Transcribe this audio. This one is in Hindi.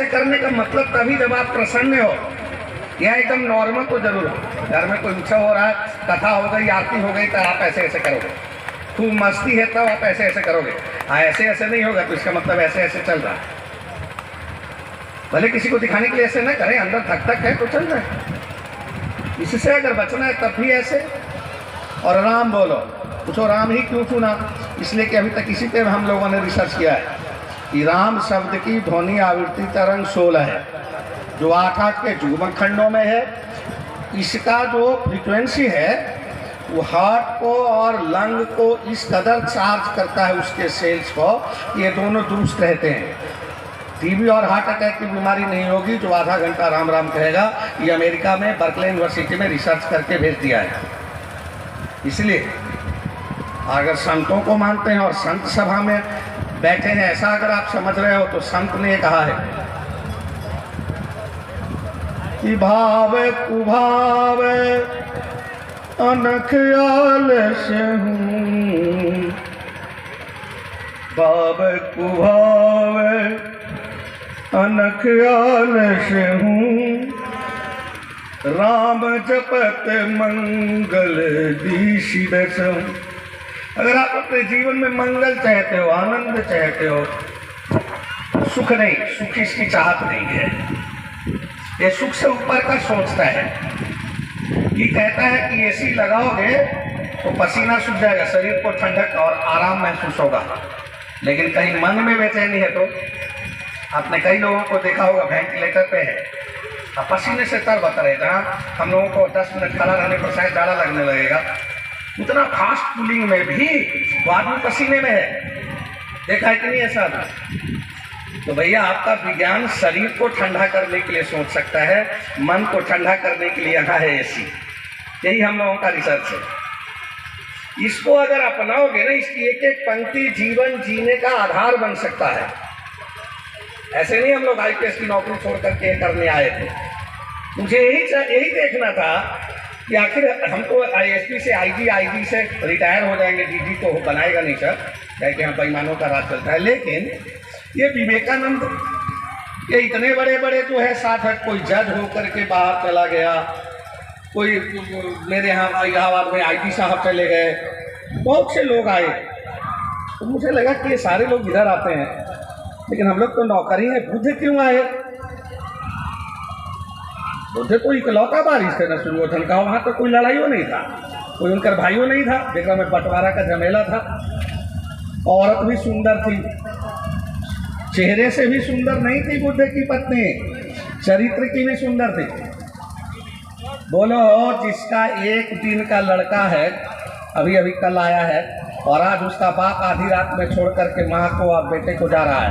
ऐसे करने का मतलब तभी जब आप प्रसन्न हो, या एकदम नॉर्मल तो जरूर हो। घर में कोई उत्सव हो रहा है, कथा हो गई, आरती हो गई, तो आप ऐसे ऐसे करोगे। खूब मस्ती है तब आप ऐसे ऐसे करोगे। हाँ, ऐसे ऐसे नहीं होगा तो इसका मतलब ऐसे ऐसे चल रहा है। भले किसी को दिखाने के लिए ऐसे ना करें, अंदर धक धक है तो चल रहा है। इससे अगर बचना है तब भी ऐसे। और राम बोलो, पूछो राम ही क्यों चुना? इसलिए कि अभी तक इसी पे हम लोगों ने रिसर्च किया है कि राम शब्द की ध्वनि आवृत्ति तरंग 16 है, जो 8-8 के युग्म खंडों में है। इसका जो फ्रीक्वेंसी है वो हार्ट को और लंग को इस कदर चार्ज करता है, उसके सेल्स को, ये दोनों दुरुस्त रहते हैं। टीबी और हार्ट अटैक की बीमारी नहीं होगी जो आधा घंटा राम राम कहेगा। ये अमेरिका में बर्कले यूनिवर्सिटी में रिसर्च करके भेज दिया है। इसलिए अगर संतों को मानते हैं और संत सभा में बैठे हैं, ऐसा अगर आप समझ रहे हो, तो संत ने कहा है कि भाव कुभाव अनख आलस्य हूँ, भाव कुभाव अनख आलस्य हूँ, राम जपत मंगल दीशी दसम। अगर आप अपने जीवन में मंगल चाहते हो, आनंद चाहते हो, सुख नहीं, सुख इसकी चाहत नहीं है, ये सुख से ऊपर का सोचता है। ये कहता है कि एसी लगाओगे तो पसीना सूख जाएगा, शरीर को ठंडक और आराम महसूस होगा, लेकिन कहीं मन में बेचैनी है तो आपने कई लोगों को देखा होगा वेंटिलेटर पे है, पसीने से तरबतर है। जहाँ हम लोगों को 10 मिनट खड़ा रहने पर शायद जाड़ा लगने लगेगा, उतना फास्ट कूलिंग में भी वो आदमी पसीने में है। देखा है कि नहीं ऐसा? तो भैया आपका विज्ञान शरीर को ठंडा करने के लिए सोच सकता है, मन को ठंडा करने के लिए यहाँ है एसी। यही हम लोगों का रिसर्च है। इसको अगर अपनाओगे ना, इसकी एक एक पंक्ति जीवन जीने का आधार बन सकता है। ऐसे नहीं हम लोग आईपीएस की नौकरी छोड़ करके करने आए थे। मुझे यही देखना था कि आखिर हम तो आईएसपी से आईजी से रिटायर हो जाएंगे, डीजी तो बनाएगा नहीं सर, क्या हम बेईमानों का राज चलता है। लेकिन ये विवेकानंद ये इतने बड़े बड़े जो है 60 कोई जज होकर के बाहर चला गया, कोई मेरे यहाँ इलाहाबाद में आईजी साहब चले गए, बहुत से लोग आए। तो मुझे लगा कि ये सारे लोग इधर आते हैं, लेकिन हम लोग तो नौकरी है। बुद्ध क्यों आए? बुद्ध तो इकलौता बारिश से न शुरू हो का, वहाँ तो कोई लड़ाइयों नहीं था, कोई उनका भाइयों नहीं था, देखा में बंटवारा का झमेला था। औरत भी सुंदर थी, चेहरे से भी सुंदर नहीं थी बुद्ध की पत्नी, चरित्र की भी सुंदर थी। बोलो, जिसका एक दिन का लड़का है, अभी अभी कल आया है, और आज उसका बाप आधी रात में छोड़ करके माँ को और बेटे को जा रहा है,